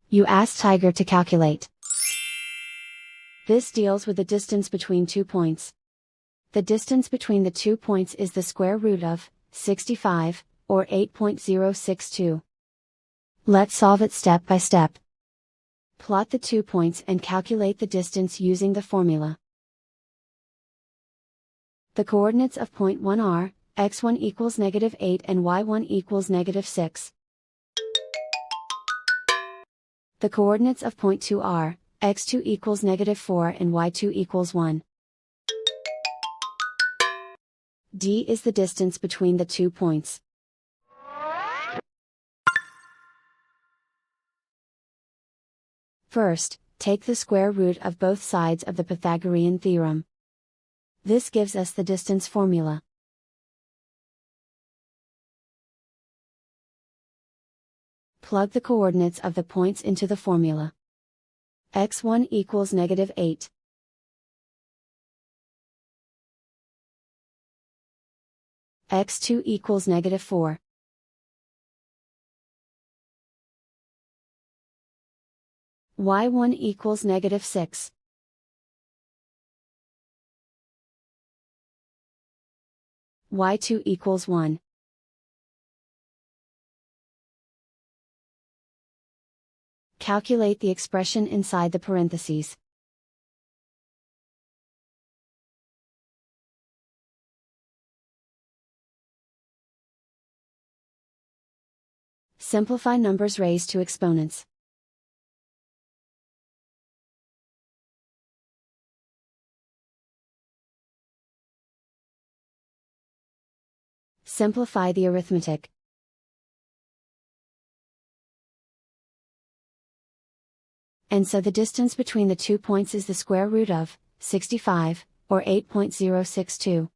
You ask Tiger to calculate. This deals with the distance between 2 points. The distance between the 2 points is the square root of 65, or 8.062. Let's solve it step by step. Plot the 2 points and calculate the distance using the formula. The coordinates of point 1 are, x1 equals -8 and y1 equals -6. The coordinates of point 2 are, x2 equals -4 and y2 equals 1. D is the distance between the 2 points. First, take the square root of both sides of the Pythagorean theorem. This gives us the distance formula. Plug the coordinates of the points into the formula. x1 equals -8. x2 equals -4. y1 equals -6. y2 equals 1. Calculate the expression inside the parentheses. Simplify numbers raised to exponents. Simplify the arithmetic. And so the distance between the 2 points is the square root of 65, or 8.062.